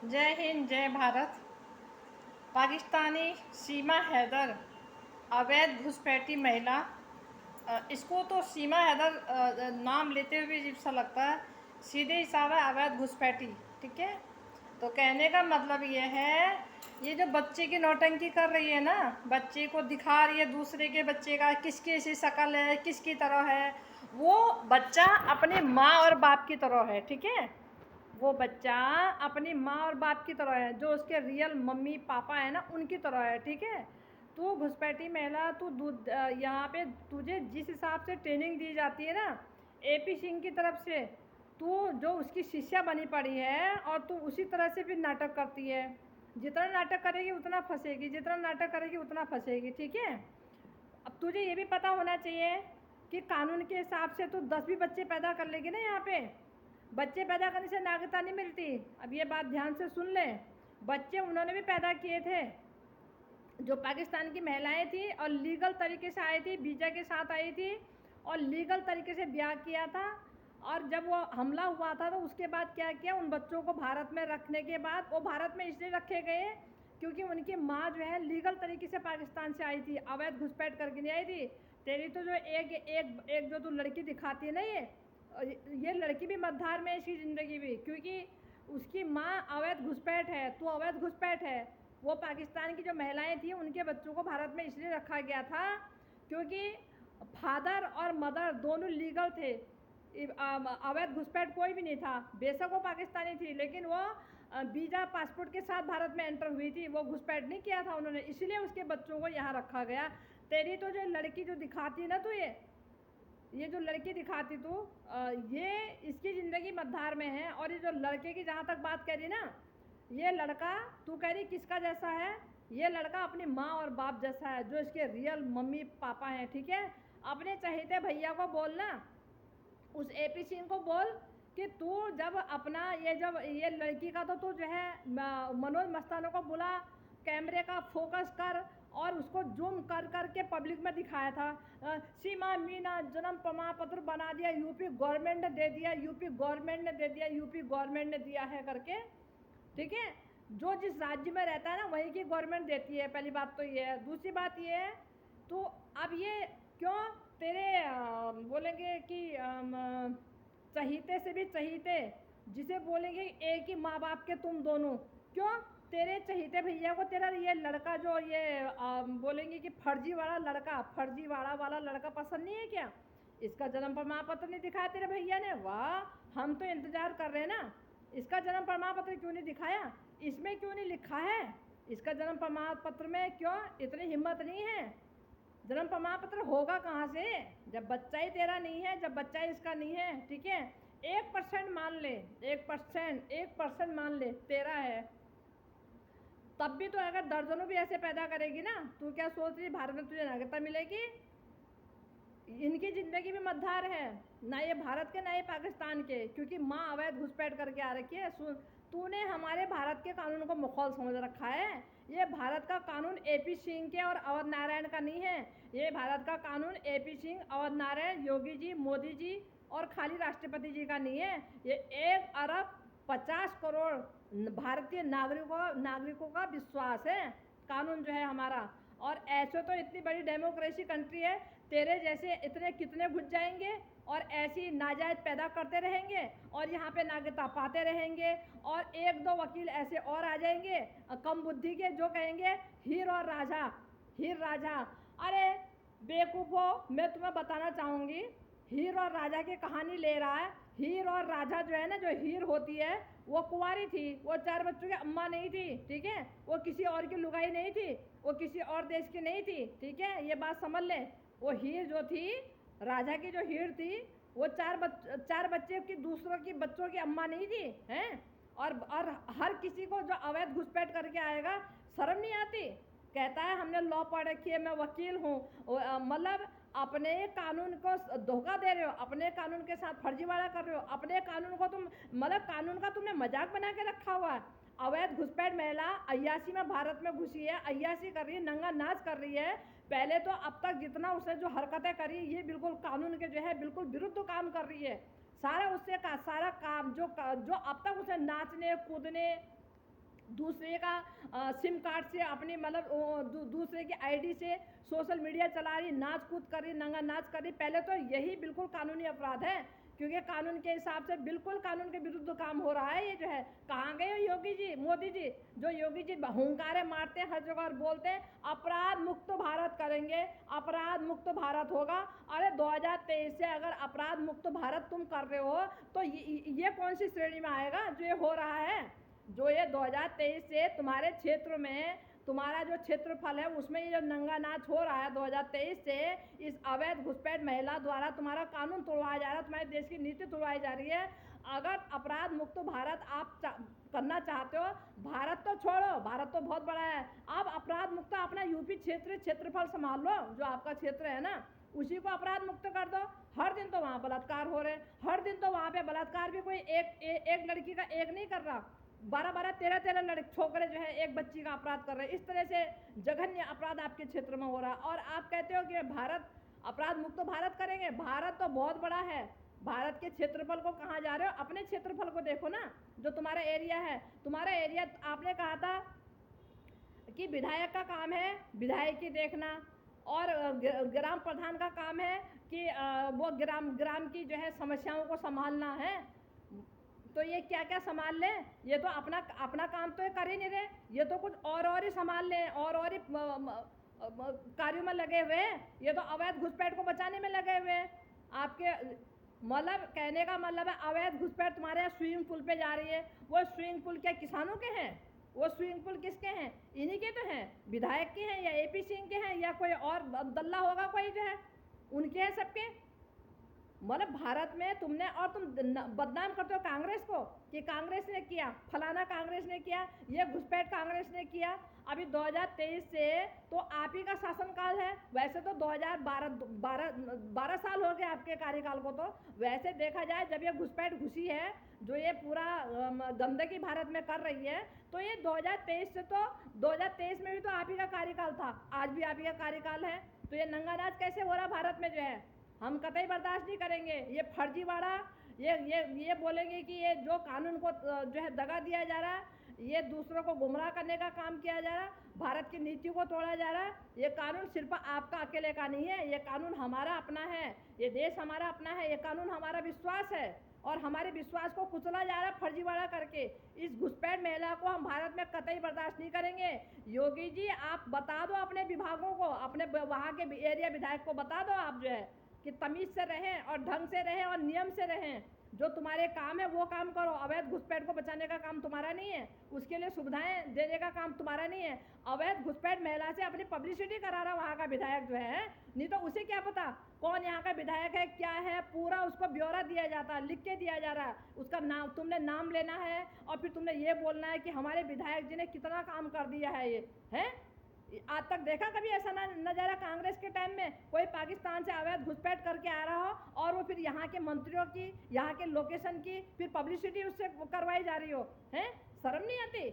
जय हिंद जय भारत। पाकिस्तानी सीमा हैदर अवैध घुसपैठी महिला। इसको तो सीमा हैदर नाम लेते हुए अजीब सा लगता है, सीधे हिसाब है अवैध घुसपैठी। ठीक है, तो कहने का मतलब ये है, ये जो बच्चे की नौटंकी कर रही है ना, बच्चे को दिखा रही है दूसरे के बच्चे का किसकी ऐसी शक्ल है, किसकी तरह है, वो बच्चा अपनी माँ और बाप की तरह है। ठीक है, वो बच्चा अपनी माँ और बाप की तरह है, जो उसके रियल मम्मी पापा है ना, उनकी तरह है। ठीक है, तू घुसपैठी महिला, तू यहाँ पे तुझे जिस हिसाब से ट्रेनिंग दी जाती है ना एपी सिंह की तरफ से, तू जो उसकी शिष्या बनी पड़ी है और तू उसी तरह से फिर नाटक करती है। जितना नाटक करेगी उतना फंसेगी, जितना नाटक करेगी उतना फंसेगी। ठीक है, अब तुझे ये भी पता होना चाहिए कि कानून के हिसाब से तू 10 भी बच्चे पैदा कर लेगी ना, यहाँ पे बच्चे पैदा करने से नागरिकता नहीं मिलती। अब ये बात ध्यान से सुन ले, बच्चे उन्होंने भी पैदा किए थे, जो पाकिस्तान की महिलाएं थी और लीगल तरीके से आई थी, वीज़ा के साथ आई थी और लीगल तरीके से ब्याह किया था। और जब वो हमला हुआ था तो उसके बाद क्या किया, उन बच्चों को भारत में रखने के बाद, वो भारत में इसलिए रखे गए क्योंकि उनकी माँ जो है लीगल तरीके से पाकिस्तान से आई थी, अवैध घुसपैठ करके नहीं आई थी। तेरी तो जो एक एक एक जो तू लड़की दिखाती है ना, ये लड़की भी मझधार में है इसकी ज़िंदगी भी, क्योंकि उसकी माँ अवैध घुसपैठ है, तू अवैध घुसपैठ है। वो पाकिस्तान की जो महिलाएं थी उनके बच्चों को भारत में इसलिए रखा गया था क्योंकि फादर और मदर दोनों लीगल थे, अवैध घुसपैठ कोई भी नहीं था। बेशक वो पाकिस्तानी थी लेकिन वो वीज़ा पासपोर्ट के साथ भारत में एंटर हुई थी, वो घुसपैठ नहीं किया था उन्होंने, इसलिए उसके बच्चों को यहाँ रखा गया। तेरी तो जो लड़की जो दिखाती है ना, तो ये जो लड़की दिखाती तू, ये इसकी ज़िंदगी मझधार में है। और ये जो लड़के की जहाँ तक बात करी ना, ये लड़का तू कह रही किसका जैसा है, ये लड़का अपनी माँ और बाप जैसा है, जो इसके रियल मम्मी पापा हैं। ठीक है, अपने चहेते भैया को बोलना, उस एपी सिंह को बोल कि तू जब अपना जब ये लड़की का तो तू जो है मनोज मस्ताना को बुला, कैमरे का फोकस कर और उसको जूम कर कर के पब्लिक में दिखाया था। सीमा मीना जन्म प्रमाण पत्र बना दिया, यूपी गवर्नमेंट ने दे दिया, यूपी गवर्नमेंट ने दे दिया, यूपी गवर्नमेंट ने दिया है करके। ठीक है, जो जिस राज्य में रहता है ना वहीं की गवर्नमेंट देती है, पहली बात तो ये है। दूसरी बात ये है, तो अब ये क्यों तेरे बोलेंगे कि चहीते से भी चहीते, जिसे बोलेंगे एक ही माँ बाप के तुम दोनों, क्यों तेरे चहीते भैया को तेरा ये लड़का जो ये बोलेंगे कि फर्जी वाला लड़का, फर्जी वाला लड़का पसंद नहीं है क्या? इसका जन्म प्रमाण पत्र नहीं दिखाया तेरे भैया ने? वाह, हम तो इंतजार कर रहे हैं ना, इसका जन्म प्रमाण पत्र क्यों नहीं दिखाया, इसमें क्यों नहीं लिखा है? इसका जन्म प्रमाण पत्र में क्यों इतनी हिम्मत नहीं है? जन्म प्रमाण पत्र होगा कहाँ से जब बच्चा ही तेरा नहीं है, जब बच्चा ही इसका नहीं है? ठीक है, 1% मान ले, 1% मान ले तेरा है, तब भी तो अगर दर्जनों भी ऐसे पैदा करेगी ना, तू क्या सोच रही भारत में तुझे नागरिकता मिलेगी? इनकी ज़िंदगी भी मझधार है, ना ये भारत के ना ये पाकिस्तान के, क्योंकि माँ अवैध घुसपैठ करके आ रखी है। सुन, तूने हमारे भारत के कानून को मुखौल समझ रखा है। ये भारत का कानून एपी सिंह के और अवध नारायण का नहीं है, ये भारत का कानून एपी सिंह, अवध नारायण, योगी जी, मोदी जी और खाली राष्ट्रपति जी का नहीं है। ये 1 अरब 50 करोड़ भारतीय नागरिकों का विश्वास है कानून जो है हमारा। और ऐसे तो इतनी बड़ी डेमोक्रेसी कंट्री है, तेरे जैसे इतने कितने घुस जाएंगे और ऐसी नाजायज पैदा करते रहेंगे और यहाँ पे नागरिकता पाते रहेंगे, और 1-2 वकील ऐसे और आ जाएंगे कम बुद्धि के, जो कहेंगे हीर और राजा, हीर राजा। अरे बेवकूफ़ो, मैं तुम्हें बताना चाहूँगी, हीर और राजा की कहानी ले रहा है। हीर और राजा जो है ना, जो हीर होती है वो कुंवारी थी, वो 4 बच्चों की अम्मा नहीं थी। ठीक है, वो किसी और की लुगाई नहीं थी, वो किसी और देश की नहीं थी। ठीक है, ये बात समझ ले। वो हीर जो थी, राजा की जो हीर थी, वो 4 बच्चे की दूसरों की बच्चों की अम्मा नहीं थी हैं। और हर किसी को जो अवैध घुसपैठ करके आएगा, शर्म नहीं आती? कहता है हमने लॉ पढ़ रखी है, मैं वकील हूँ। मतलब अपने कानून को धोखा दे रहे हो, अपने कानून के साथ फर्जीवाड़ा कर रहे हो, अपने कानून को तुम, मतलब कानून का तुमने मजाक बना के रखा हुआ है। अवैध घुसपैठ महिला अय्यासी में भारत में घुसी है, अय्यासी कर रही है, नंगा नाच कर रही है। पहले तो अब तक जितना उसने जो हरकतें करी, ये बिल्कुल कानून के जो है बिल्कुल विरुद्ध काम कर रही है। सारा उससे का सारा काम जो अब तक उसने नाचने कूदने दूसरे का सिम कार्ड से अपनी मतलब दूसरे की आईडी से सोशल मीडिया चला रही, नाच कूद कर रही, नंगा नाच कर रही। पहले तो यही बिल्कुल कानूनी अपराध है, क्योंकि कानून के हिसाब से बिल्कुल कानून के विरुद्ध काम हो रहा है ये जो है। कहाँ गए योगी जी, मोदी जी? जो योगी जी हुंकारे मारते हैं हर जगह और बोलते हैं अपराध मुक्त भारत करेंगे, अपराध मुक्त भारत होगा। अरे 2023 से अगर अपराध मुक्त भारत तुम कर रहे हो तो ये कौन सी श्रेणी में आएगा जो ये हो रहा है? जो ये 2023 से तुम्हारे क्षेत्र में तुम्हारा जो क्षेत्रफल है उसमें ये जो नंगा नाच हो रहा है 2023 से, इस अवैध घुसपैठ महिला द्वारा तुम्हारा कानून तोड़वाया जा रहा है, तुम्हारे देश की नीति तोड़वाई जा रही है। अगर अपराध मुक्त भारत आप करना चाहते हो, भारत तो छोड़ो, भारत तो बहुत बड़ा है, आप अपराध मुक्त अपना यूपी क्षेत्रफल संभाल लो, जो आपका क्षेत्र है ना उसी को अपराध मुक्त कर दो। हर दिन तो वहाँ बलात्कार हो रहे, हर दिन तो वहाँ पे बलात्कार भी कोई एक लड़की का एक नहीं कर रहा, 12 13 लड़के छोकरे जो है एक बच्ची का अपराध कर रहे हैं। इस तरह से जघन्य अपराध आपके क्षेत्र में हो रहा है और आप कहते हो कि भारत अपराध मुक्त भारत करेंगे। भारत तो बहुत बड़ा है, भारत के क्षेत्रफल को कहाँ जा रहे हो? अपने क्षेत्रफल को देखो ना, जो तुम्हारा एरिया है। तुम्हारा एरिया, आपने कहा था कि विधायक का काम है विधायकी देखना और ग्राम प्रधान का काम है कि वो ग्राम की जो है समस्याओं को संभालना है। तो ये क्या क्या संभाल लें? ये तो अपना काम तो ये कर ही नहीं रहे, ये तो कुछ और ही संभाल लें, और ही कार्यों में लगे हुए हैं। ये तो अवैध घुसपैठ को बचाने में लगे हुए हैं। आपके मतलब कहने का मतलब है अवैध घुसपैठ तुम्हारे यहाँ स्विमिंग पूल पे जा रही है। वो स्विमिंग पूल क्या किसानों के हैं? वो स्विमिंग पूल किसके हैं? इन्हीं के तो हैं, विधायक के हैं या एपी सिंह के हैं या कोई और दल्ला होगा कोई जो है, उनके हैं सबके। मतलब भारत में तुमने, और तुम बदनाम करते हो कांग्रेस को कि कांग्रेस ने किया, फलाना कांग्रेस ने किया, ये घुसपैठ कांग्रेस ने किया। अभी 2023 से तो आप ही का शासनकाल है। वैसे तो 2012 साल हो गए आपके कार्यकाल को। तो वैसे देखा जाए जब ये घुसपैठ घुसी है, जो ये पूरा गंदगी भारत में कर रही है, तो ये 2023 से तो 2023 में भी तो आप ही का कार्यकाल था, आज भी आप ही का कार्यकाल है। तो ये नंगा नाच कैसे हो रहा भारत में जो है, हम कतई बर्दाश्त नहीं करेंगे। ये फर्जीवाड़ा, ये बोलेंगे कि ये जो कानून को जो है दगा दिया जा रहा है, ये दूसरों को गुमराह करने का काम किया जा रहा है, भारत की नीति को तोड़ा जा रहा है। ये कानून सिर्फ आपका अकेले का नहीं है, ये कानून हमारा अपना है, ये देश हमारा अपना है, ये कानून हमारा विश्वास है और हमारे विश्वास को कुचला जा रहा है फर्जीवाड़ा करके। इस घुसपैठ महिला को हम भारत में कतई बर्दाश्त नहीं करेंगे। योगी जी आप बता दो अपने विभागों को, अपने वहाँ के एरिया विधायक को बता दो आप जो है कि तमीज से रहें और ढंग से रहें और नियम से रहें। जो तुम्हारे काम है वो काम करो। अवैध घुसपैठ को बचाने का काम तुम्हारा नहीं है, उसके लिए सुविधाएं देने का काम तुम्हारा नहीं है। अवैध घुसपैठ महिला से अपनी पब्लिसिटी करा रहा वहाँ का विधायक जो है, नहीं तो उसे क्या पता कौन यहाँ का विधायक है, क्या है, पूरा उसको ब्यौरा दिया जाता है, लिख के दिया जा रहा है। उसका नाम तुमने नाम लेना है और फिर तुमने ये बोलना है कि हमारे विधायक जी ने कितना काम कर दिया है। ये है, आज तक देखा कभी ऐसा नजारा कांग्रेस के टाइम में कोई पाकिस्तान से अवैध घुसपैठ करके आ रहा हो और वो फिर यहाँ के मंत्रियों की, यहाँ के लोकेशन की फिर पब्लिसिटी उससे करवाई जा रही हो? हैं, शर्म नहीं आती?